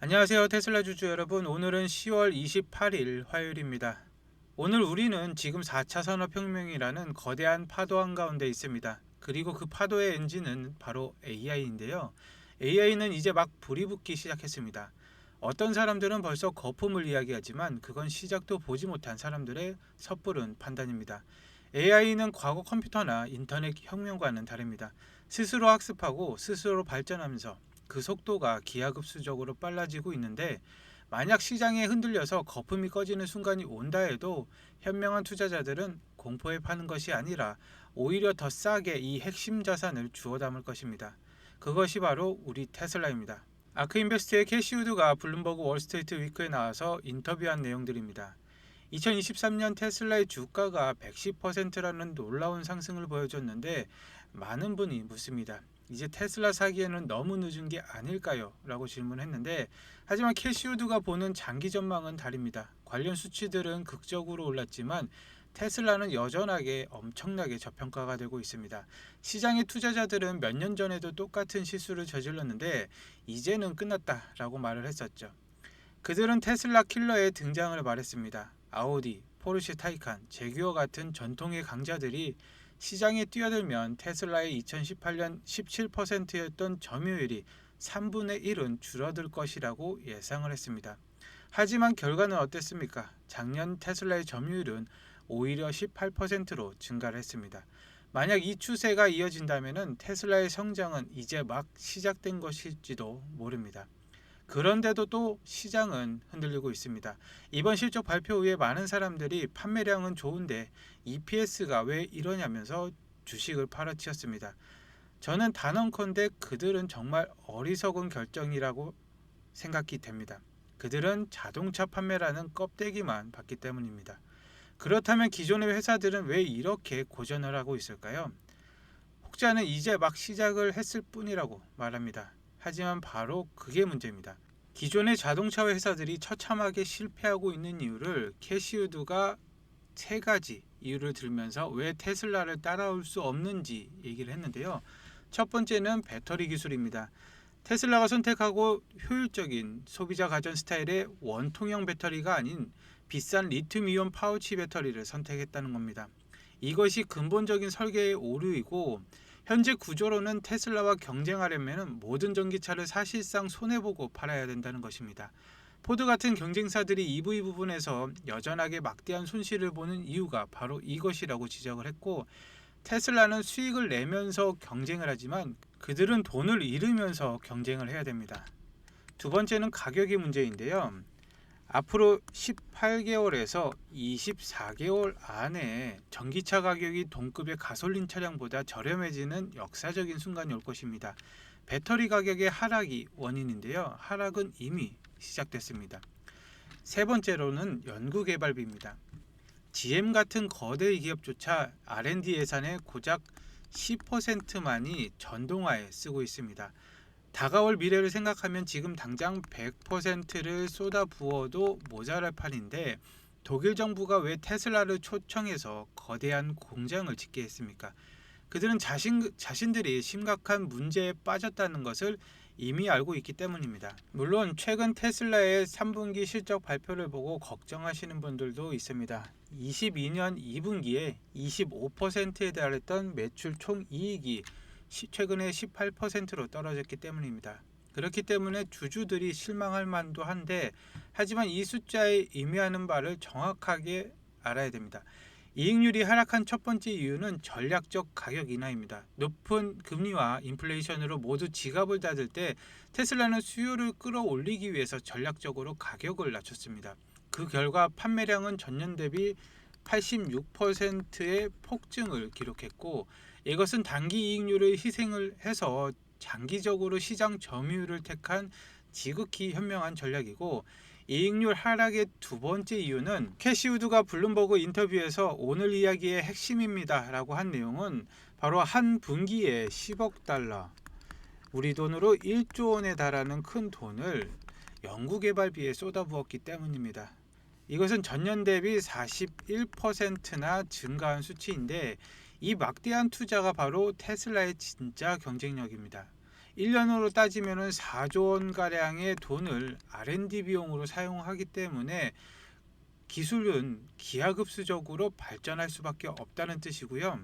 안녕하세요. 테슬라 주주 여러분. 오늘은 10월 28일 화요일입니다. 오늘 우리는 지금 4차 산업혁명이라는 거대한 파도 한가운데 있습니다. 그리고 그 파도의 엔진은 바로 AI인데요. AI는 이제 막 불이 붙기 시작했습니다. 어떤 사람들은 벌써 거품을 이야기하지만 그건 시작도 보지 못한 사람들의 섣부른 판단입니다. AI는 과거 컴퓨터나 인터넷 혁명과는 다릅니다. 스스로 학습하고 스스로 발전하면서 그 속도가 기하급수적으로 빨라지고 있는데, 만약 시장에 흔들려서 거품이 꺼지는 순간이 온다 해도 현명한 투자자들은 공포에 파는 것이 아니라 오히려 더 싸게 이 핵심 자산을 주워 담을 것입니다. 그것이 바로 우리 테슬라입니다. 아크인베스트의 캐시 우드가 블룸버그 월스트리트 위크에 나와서 인터뷰한 내용들입니다. 2023년 테슬라의 주가가 110%라는 놀라운 상승을 보여줬는데, 많은 분이 묻습니다. 이제 테슬라 사기에는 너무 늦은 게 아닐까요? 라고 질문했는데, 하지만 캐시우드가 보는 장기 전망은 다릅니다. 관련 수치들은 극적으로 올랐지만 테슬라는 여전하게 엄청나게 저평가가 되고 있습니다. 시장의 투자자들은 몇 년 전에도 똑같은 실수를 저질렀는데 이제는 끝났다라고 말을 했었죠. 그들은 테슬라 킬러의 등장을 말했습니다. 아우디, 포르쉐 타이칸, 제규어 같은 전통의 강자들이 시장에 뛰어들면 테슬라의 2018년 17%였던 점유율이 3분의 1은 줄어들 것이라고 예상을 했습니다. 하지만 결과는 어땠습니까? 작년 테슬라의 점유율은 오히려 18%로 증가를 했습니다. 만약 이 추세가 이어진다면 테슬라의 성장은 이제 막 시작된 것일지도 모릅니다. 그런데도 또 시장은 흔들리고 있습니다. 이번 실적 발표 후에 많은 사람들이 판매량은 좋은데 EPS가 왜 이러냐면서 주식을 팔아치웠습니다. 저는 단언컨대 그들은 정말 어리석은 결정이라고 생각이 됩니다. 그들은 자동차 판매라는 껍데기만 봤기 때문입니다. 그렇다면 기존의 회사들은 왜 이렇게 고전을 하고 있을까요? 혹자는 이제 막 시작을 했을 뿐이라고 말합니다. 하지만 바로 그게 문제입니다. 기존의 자동차 회사들이 처참하게 실패하고 있는 이유를 캐시우드가 세 가지 이유를 들면서 왜 테슬라를 따라올 수 없는지 얘기를 했는데요. 첫 번째는 배터리 기술입니다. 테슬라가 선택하고 효율적인 소비자 가전 스타일의 원통형 배터리가 아닌 비싼 리튬이온 파우치 배터리를 선택했다는 겁니다. 이것이 근본적인 설계의 오류이고, 현재 구조로는 테슬라와 경쟁하려면 모든 전기차를 사실상 손해보고 팔아야 된다는 것입니다. 포드 같은 경쟁사들이 EV 부분에서 여전하게 막대한 손실을 보는 이유가 바로 이것이라고 지적을 했고, 테슬라는 수익을 내면서 경쟁을 하지만 그들은 돈을 잃으면서 경쟁을 해야 됩니다. 두 번째는 가격의 문제인데요. 앞으로 18개월에서 24개월 안에 전기차 가격이 동급의 가솔린 차량보다 저렴해지는 역사적인 순간이 올 것입니다. 배터리 가격의 하락이 원인인데요. 하락은 이미 시작됐습니다. 세 번째로는 연구개발비입니다. GM 같은 거대 기업조차 R&D 예산의 고작 10%만이 전동화에 쓰고 있습니다. 다가올 미래를 생각하면 지금 당장 100%를 쏟아부어도 모자랄 판인데, 독일 정부가 왜 테슬라를 초청해서 거대한 공장을 짓게 했습니까? 그들은 자신들이 심각한 문제에 빠졌다는 것을 이미 알고 있기 때문입니다. 물론 최근 테슬라의 3분기 실적 발표를 보고 걱정하시는 분들도 있습니다. 22년 2분기에 25%에 달했던 매출 총이익이 최근에 18%로 떨어졌기 때문입니다. 그렇기 때문에 주주들이 실망할 만도 한데, 하지만 이 숫자에 의미하는 바를 정확하게 알아야 됩니다. 이익률이 하락한 첫 번째 이유는 전략적 가격 인하입니다. 높은 금리와 인플레이션으로 모두 지갑을 닫을 때 테슬라는 수요를 끌어올리기 위해서 전략적으로 가격을 낮췄습니다. 그 결과 판매량은 전년 대비 86%의 폭증을 기록했고, 이것은 단기 이익률을 희생을 해서 장기적으로 시장 점유율을 택한 지극히 현명한 전략이고, 이익률 하락의 두 번째 이유는 캐시우드가 블룸버그 인터뷰에서 오늘 이야기의 핵심입니다 라고 한 내용은 바로 한 분기에 10억 달러, 우리 돈으로 1조 원에 달하는 큰 돈을 연구개발비에 쏟아부었기 때문입니다. 이것은 전년 대비 41%나 증가한 수치인데, 이 막대한 투자가 바로 테슬라의 진짜 경쟁력입니다. 1년으로 따지면 4조 원 가량의 돈을 R&D 비용으로 사용하기 때문에 기술은 기하급수적으로 발전할 수밖에 없다는 뜻이고요.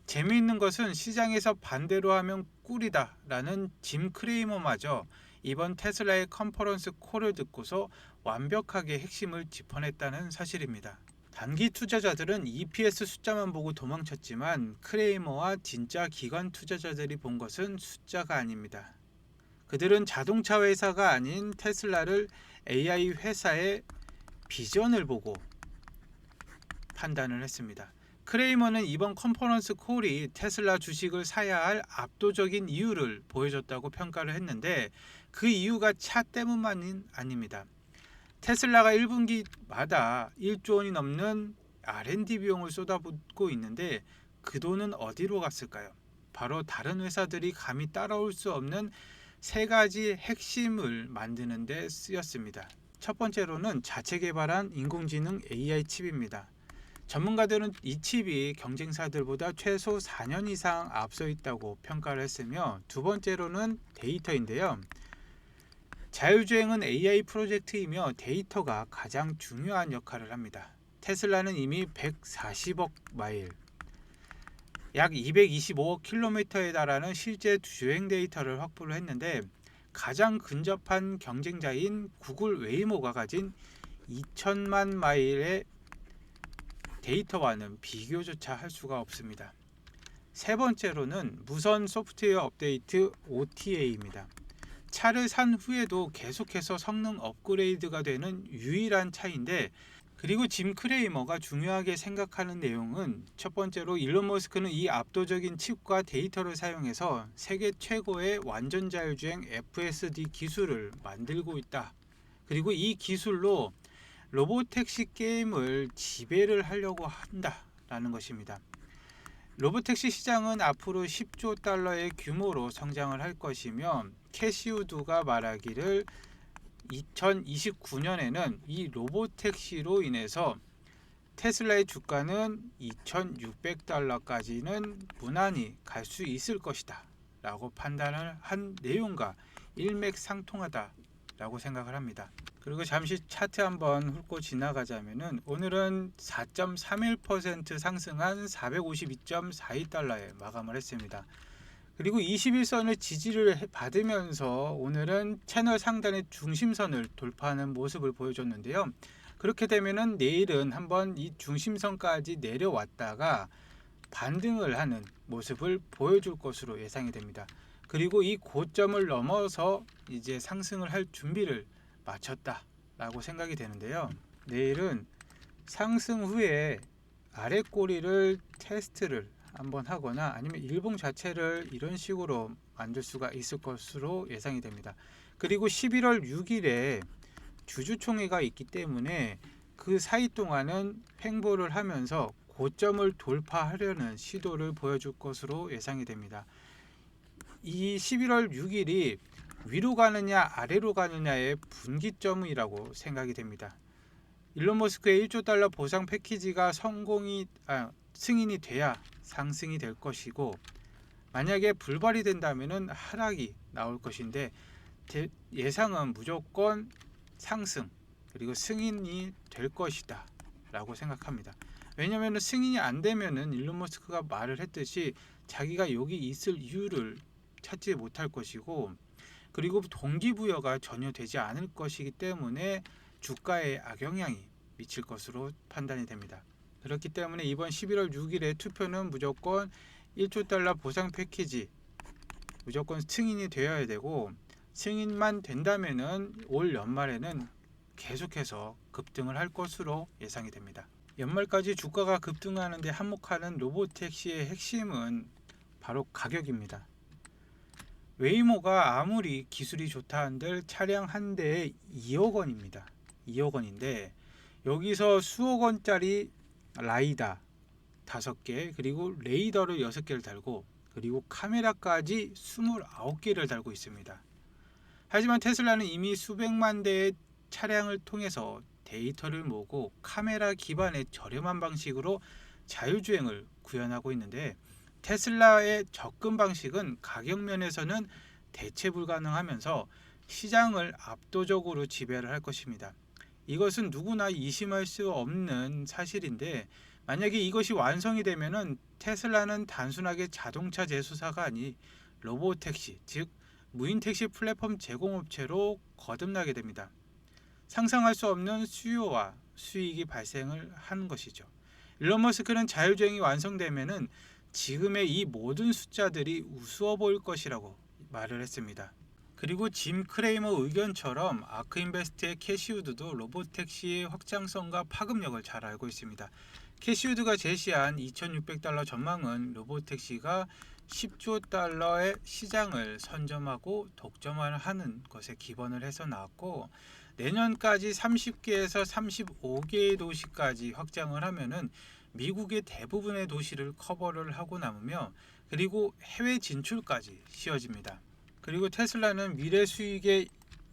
재미있는 것은 시장에서 반대로 하면 꿀이다 라는 짐 크레이머마저 이번 테슬라의 컨퍼런스 콜을 듣고서 완벽하게 핵심을 짚어냈다는 사실입니다. 단기 투자자들은 EPS 숫자만 보고 도망쳤지만 크레이머와 진짜 기관 투자자들이 본 것은 숫자가 아닙니다. 그들은 자동차 회사가 아닌 테슬라를 AI 회사의 비전을 보고 판단을 했습니다. 크레이머는 이번 컨퍼런스 콜이 테슬라 주식을 사야 할 압도적인 이유를 보여줬다고 평가를 했는데 그 이유가 차 때문만은 아닙니다. 테슬라가 1분기마다 1조 원이 넘는 R&D 비용을 쏟아붓고 있는데 그 돈은 어디로 갔을까요? 바로 다른 회사들이 감히 따라올 수 없는 세 가지 핵심을 만드는 데 쓰였습니다. 첫 번째로는 자체 개발한 인공지능 AI 칩입니다. 전문가들은 이 칩이 경쟁사들보다 최소 4년 이상 앞서 있다고 평가를 했으며, 두 번째로는 데이터인데요. 자율주행은 AI 프로젝트이며 데이터가 가장 중요한 역할을 합니다. 테슬라는 이미 140억 마일, 약 225억 킬로미터에 달하는 실제 주행 데이터를 확보를 했는데 가장 근접한 경쟁자인 구글 웨이모가 가진 2천만 마일의 데이터와는 비교조차 할 수가 없습니다. 세 번째로는 무선 소프트웨어 업데이트 OTA입니다. 차를 산 후에도 계속해서 성능 업그레이드가 되는 유일한 차인데, 그리고 짐 크레이머가 중요하게 생각하는 내용은 첫 번째로 일론 머스크는 이 압도적인 칩과 데이터를 사용해서 세계 최고의 완전 자율주행 FSD 기술을 만들고 있다. 그리고 이 기술로 로보택시 게임을 지배를 하려고 한다라는 것입니다. 로보택시 시장은 앞으로 10조 달러의 규모로 성장을 할 것이며, 캐시우드가 말하기를 2029년에는 이 로보택시로 인해서 테슬라의 주가는 2600달러까지는 무난히 갈 수 있을 것이다 라고 판단을 한 내용과 일맥상통하다 라고 생각을 합니다. 그리고 잠시 차트 한번 훑고 지나가자면은 오늘은 4.31% 상승한 452.42달러에 마감을 했습니다. 그리고 21선을 지지를 받으면서 오늘은 채널 상단의 중심선을 돌파하는 모습을 보여줬는데요. 그렇게 되면은 내일은 한번 이 중심선까지 내려왔다가 반등을 하는 모습을 보여줄 것으로 예상이 됩니다. 그리고 이 고점을 넘어서 이제 상승을 할 준비를 마쳤다 라고 생각이 되는데요. 내일은 상승 후에 아래 꼬리를 테스트를 한번 하거나 아니면 일봉 자체를 이런 식으로 만들 수가 있을 것으로 예상이 됩니다. 그리고 11월 6일에 주주총회가 있기 때문에 그 사이 동안은 횡보를 하면서 고점을 돌파하려는 시도를 보여줄 것으로 예상이 됩니다. 이 11월 6일이 위로 가느냐 아래로 가느냐의 분기점이라고 생각이 됩니다. 일론 머스크의 1조 달러 보상 패키지가 승인이 돼야 상승이 될 것이고, 만약에 불발이 된다면 하락이 나올 것인데 예상은 무조건 상승 그리고 승인이 될 것이다 라고 생각합니다. 왜냐하면 승인이 안 되면은 일론 머스크가 말을 했듯이 자기가 여기 있을 이유를 찾지 못할 것이고, 그리고 동기부여가 전혀 되지 않을 것이기 때문에 주가에 악영향이 미칠 것으로 판단이 됩니다. 그렇기 때문에 이번 11월 6일의 투표는 무조건 1조 달러 보상 패키지 무조건 승인이 되어야 되고, 승인만 된다면은 올 연말에는 계속해서 급등을 할 것으로 예상이 됩니다. 연말까지 주가가 급등하는데 한몫하는 로보택시의 핵심은 바로 가격입니다. 웨이모가 아무리 기술이 좋다 한들 차량 한 대에 2억 원입니다. 2억 원인데 여기서 수억 원짜리 라이다 5개, 그리고 레이더를 6개를 달고, 그리고 카메라까지 29개를 달고 있습니다. 하지만 테슬라는 이미 수백만 대의 차량을 통해서 데이터를 모으고 카메라 기반의 저렴한 방식으로 자율주행을 구현하고 있는데, 테슬라의 접근 방식은 가격 면에서는 대체 불가능하면서 시장을 압도적으로 지배를 할 것입니다. 이것은 누구나 의심할 수 없는 사실인데, 만약에 이것이 완성이 되면은 테슬라는 단순하게 자동차 제조사가 아닌 로보택시, 즉 무인 택시 플랫폼 제공업체로 거듭나게 됩니다. 상상할 수 없는 수요와 수익이 발생을 하는 것이죠. 일론 머스크는 자율주행이 완성되면은 지금의 이 모든 숫자들이 우스워 보일 것이라고 말을 했습니다. 그리고 짐 크레이머 의견처럼 아크인베스트의 캐시우드도 로보택시의 확장성과 파급력을 잘 알고 있습니다. 캐시우드가 제시한 2600달러 전망은 로보택시가 10조 달러의 시장을 선점하고 독점하는 것에 기반을 해서 나왔고, 내년까지 30개에서 35개의 도시까지 확장을 하면은 미국의 대부분의 도시를 커버를 하고 남으며, 그리고 해외 진출까지 쉬워집니다. 그리고 테슬라는 미래 수익의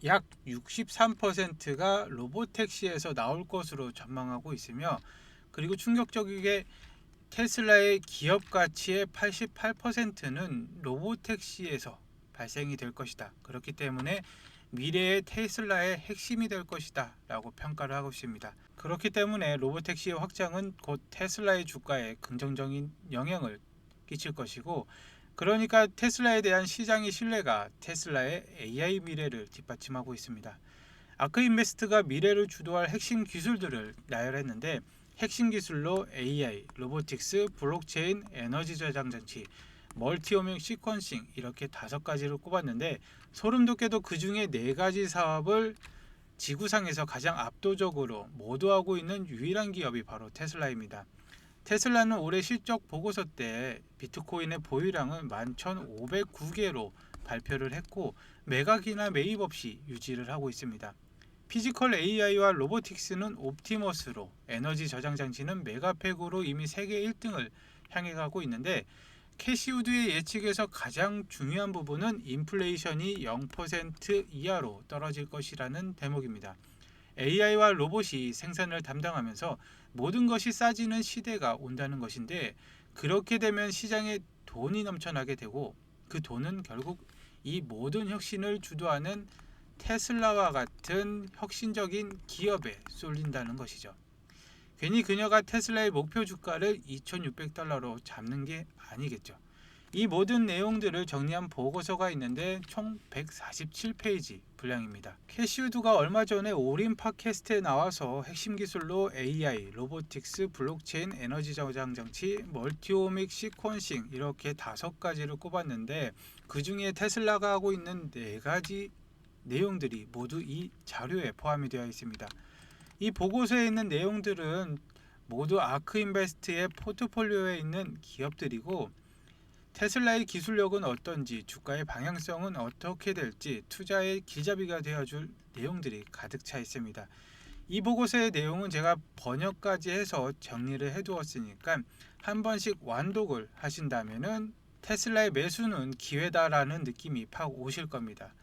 약 63%가 로보택시에서 나올 것으로 전망하고 있으며, 그리고 충격적이게 테슬라의 기업 가치의 88%는 로보택시에서 발생이 될 것이다. 그렇기 때문에 미래의 테슬라의 핵심이 될 것이다 라고 평가를 하고 있습니다. 그렇기 때문에 로보택시의 확장은 곧 테슬라의 주가에 긍정적인 영향을 끼칠 것이고, 그러니까 테슬라에 대한 시장의 신뢰가 테슬라의 AI 미래를 뒷받침하고 있습니다. 아크인베스트가 미래를 주도할 핵심 기술들을 나열했는데, 핵심 기술로 AI, 로보틱스, 블록체인, 에너지 저장 장치, 멀티오믹 시퀀싱 이렇게 5가지를 꼽았는데, 소름 돋게도 그 중에 4가지 사업을 지구상에서 가장 압도적으로 모두하고 있는 유일한 기업이 바로 테슬라입니다. 테슬라는 올해 실적 보고서 때 비트코인의 보유량은 11,509개로 발표를 했고, 매각이나 매입 없이 유지를 하고 있습니다. 피지컬 AI와 로보틱스는 옵티머스로, 에너지 저장 장치는 메가팩으로 이미 세계 1등을 향해 가고 있는데, 캐시우드의 예측에서 가장 중요한 부분은 인플레이션이 0% 이하로 떨어질 것이라는 대목입니다. AI와 로봇이 생산을 담당하면서 모든 것이 싸지는 시대가 온다는 것인데, 그렇게 되면 시장에 돈이 넘쳐나게 되고, 그 돈은 결국 이 모든 혁신을 주도하는 테슬라와 같은 혁신적인 기업에 쏠린다는 것이죠. 괜히 그녀가 테슬라의 목표 주가를 2,600달러로 잡는 게 아니겠죠. 이 모든 내용들을 정리한 보고서가 있는데 총 147페이지 분량입니다. 캐시우드가 얼마 전에 오린 팟캐스트에 나와서 핵심 기술로 AI, 로보틱스, 블록체인, 에너지 저장 장치, 멀티오믹 시퀀싱 이렇게 5가지를 꼽았는데, 그 중에 테슬라가 하고 있는 4가지 내용들이 모두 이 자료에 포함이 되어 있습니다. 이 보고서에 있는 내용들은 모두 아크인베스트의 포트폴리오에 있는 기업들이고, 테슬라의 기술력은 어떤지, 주가의 방향성은 어떻게 될지 투자의 길잡이가 되어줄 내용들이 가득 차 있습니다. 이 보고서의 내용은 제가 번역까지 해서 정리를 해두었으니까 한 번씩 완독을 하신다면은 테슬라의 매수는 기회다라는 느낌이 팍 오실 겁니다.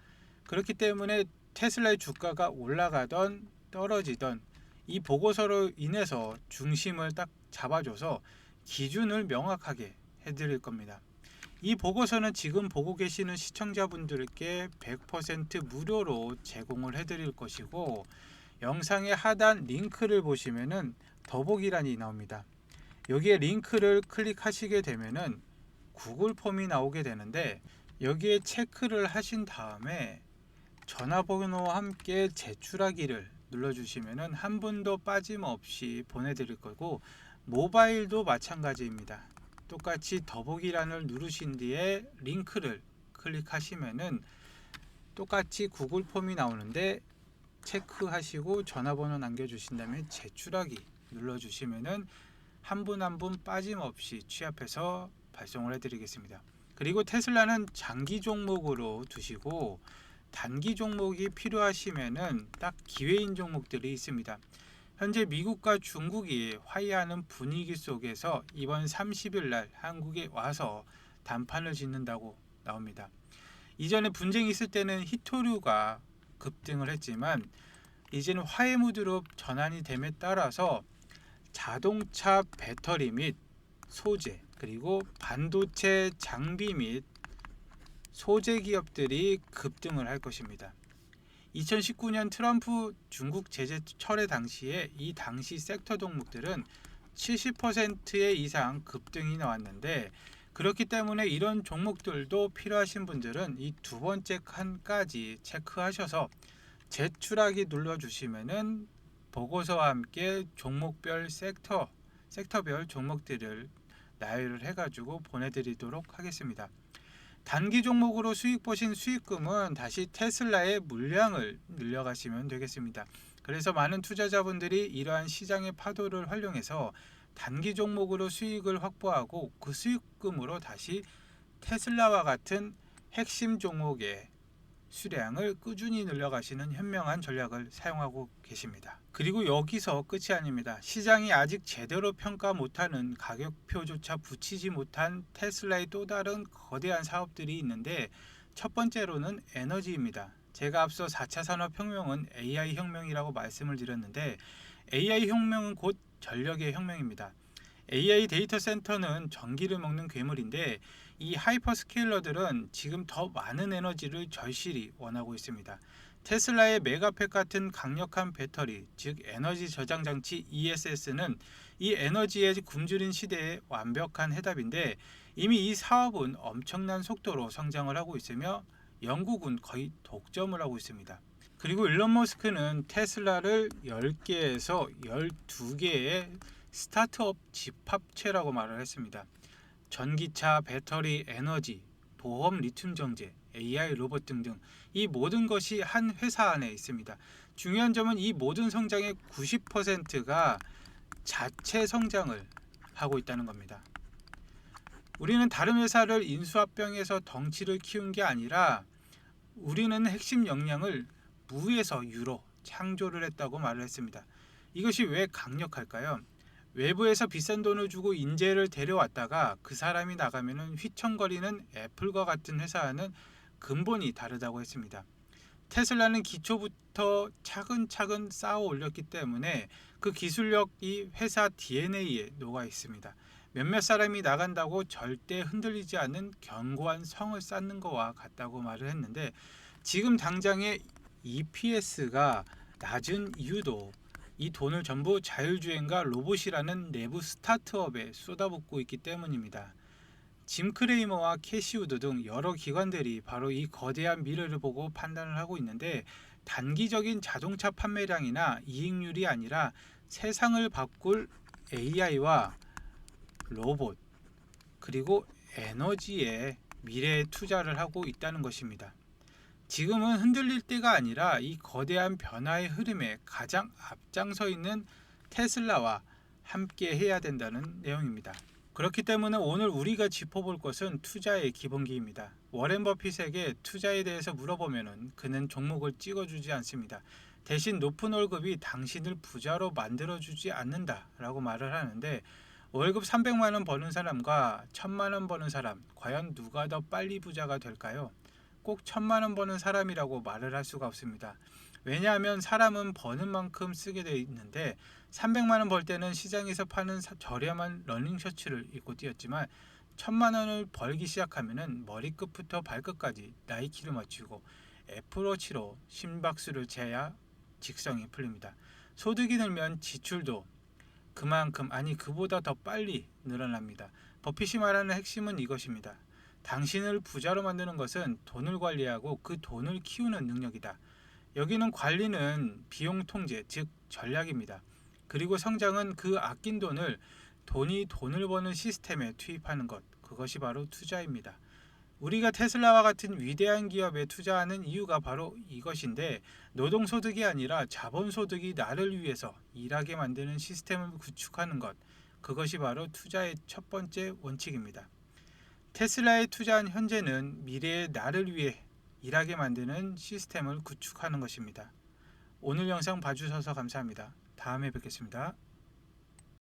그렇기 때문에 테슬라의 주가가 올라가던 떨어지던 이 보고서로 인해서 중심을 딱 잡아줘서 기준을 명확하게 해드릴 겁니다. 이 보고서는 지금 보고 계시는 시청자분들께 100% 무료로 제공을 해드릴 것이고, 영상의 하단 링크를 보시면은 더보기란이 나옵니다. 여기에 링크를 클릭하시게 되면은 구글 폼이 나오게 되는데, 여기에 체크를 하신 다음에 전화번호와 함께 제출하기를 눌러주시면은 한 분도 빠짐없이 보내드릴 거고, 모바일도 마찬가지입니다. 똑같이 더보기란을 누르신 뒤에 링크를 클릭하시면은 똑같이 구글 폼이 나오는데, 체크하시고 전화번호 남겨주신 다음에 제출하기 눌러주시면은 한 분 한 분 빠짐없이 취합해서 발송을 해드리겠습니다. 그리고 테슬라는 장기 종목으로 두시고, 단기 종목이 필요하시면은 딱 기회인 종목들이 있습니다. 현재 미국과 중국이 화해하는 분위기 속에서 이번 30일 날 한국에 와서 단판을 짓는다고 나옵니다. 이전에 분쟁이 있을 때는 히토류가 급등을 했지만, 이제는 화해 무드로 전환이 됨에 따라서 자동차 배터리 및 소재, 그리고 반도체 장비 및 소재 기업들이 급등을 할 것입니다. 2019년 트럼프 중국 제재 철회 당시에 이 당시 섹터 종목들은 70% 이상 급등이 나왔는데, 그렇기 때문에 이런 종목들도 필요하신 분들은 이 두 번째 칸까지 체크하셔서 재추락이 눌러주시면은 보고서와 함께 종목별 섹터별 종목들을 나열을 해가지고 보내드리도록 하겠습니다. 단기 종목으로 수익 보신 수익금은 다시 테슬라의 물량을 늘려가시면 되겠습니다. 그래서 많은 투자자분들이 이러한 시장의 파도를 활용해서 단기 종목으로 수익을 확보하고 그 수익금으로 다시 테슬라와 같은 핵심 종목의 수량을 꾸준히 늘려가시는 현명한 전략을 사용하고 계십니다. 그리고 여기서 끝이 아닙니다. 시장이 아직 제대로 평가 못하는, 가격표조차 붙이지 못한 테슬라의 또 다른 거대한 사업들이 있는데, 첫 번째로는 에너지입니다. 제가 앞서 4차 산업혁명은 AI 혁명이라고 말씀을 드렸는데, AI 혁명은 곧 전력의 혁명입니다. AI 데이터 센터는 전기를 먹는 괴물인데, 이 하이퍼스케일러들은 지금 더 많은 에너지를 절실히 원하고 있습니다. 테슬라의 메가팩 같은 강력한 배터리, 즉 에너지 저장 장치 ESS는 이 에너지의 굶주린 시대에 완벽한 해답인데, 이미 이 사업은 엄청난 속도로 성장을 하고 있으며 영국은 거의 독점을 하고 있습니다. 그리고 일론 머스크는 테슬라를 10개에서 12개의 스타트업 집합체라고 말을 했습니다. 전기차, 배터리, 에너지, 보험, 리튬 정제, AI, 로봇 등등 이 모든 것이 한 회사 안에 있습니다. 중요한 점은 이 모든 성장의 90%가 자체 성장을 하고 있다는 겁니다. 우리는 다른 회사를 인수합병해서 덩치를 키운 게 아니라 우리는 핵심 역량을 무에서 유로 창조를 했다고 말을 했습니다. 이것이 왜 강력할까요? 외부에서 비싼 돈을 주고 인재를 데려왔다가 그 사람이 나가면 휘청거리는 애플과 같은 회사와는 근본이 다르다고 했습니다. 테슬라는 기초부터 차근차근 쌓아 올렸기 때문에 그 기술력이 회사 DNA에 녹아 있습니다. 몇몇 사람이 나간다고 절대 흔들리지 않는 견고한 성을 쌓는 것과 같다고 말을 했는데, 지금 당장의 EPS가 낮은 이유도 이 돈을 전부 자율주행과 로봇이라는 내부 스타트업에 쏟아붓고 있기 때문입니다. 짐 크레이머와 캐시우드 등 여러 기관들이 바로 이 거대한 미래를 보고 판단을 하고 있는데, 단기적인 자동차 판매량이나 이익률이 아니라 세상을 바꿀 AI와 로봇 그리고 에너지에 미래에 투자를 하고 있다는 것입니다. 지금은 흔들릴 때가 아니라 이 거대한 변화의 흐름에 가장 앞장서 있는 테슬라와 함께 해야 된다는 내용입니다. 그렇기 때문에 오늘 우리가 짚어볼 것은 투자의 기본기입니다. 워렌 버핏에게 투자에 대해서 물어보면 그는 종목을 찍어주지 않습니다. 대신 높은 월급이 당신을 부자로 만들어주지 않는다 라고 말을 하는데, 월급 300만원 버는 사람과 1000만원 버는 사람, 과연 누가 더 빨리 부자가 될까요? 꼭 1000만원 버는 사람이라고 말을 할 수가 없습니다. 왜냐하면 사람은 버는 만큼 쓰게 되어 있는데, 300만원 벌 때는 시장에서 파는 저렴한 러닝셔츠를 입고 뛰었지만 1000만원을 벌기 시작하면 머리끝부터 발끝까지 나이키를 맞추고 애플워치로 심박수를 재야 직성이 풀립니다. 소득이 늘면 지출도 그만큼, 아니 그보다 더 빨리 늘어납니다. 버핏이 말하는 핵심은 이것입니다. 당신을 부자로 만드는 것은 돈을 관리하고 그 돈을 키우는 능력이다. 여기는 관리는 비용 통제, 즉 전략입니다. 그리고 성장은 그 아낀 돈을 돈이 돈을 버는 시스템에 투입하는 것, 그것이 바로 투자입니다. 우리가 테슬라와 같은 위대한 기업에 투자하는 이유가 바로 이것인데, 노동소득이 아니라 자본소득이 나를 위해서 일하게 만드는 시스템을 구축하는 것, 그것이 바로 투자의 첫 번째 원칙입니다. 테슬라에 투자한 현재는 미래의 나를 위해 일하게 만드는 시스템을 구축하는 것입니다. 오늘 영상 봐주셔서 감사합니다. 다음에 뵙겠습니다.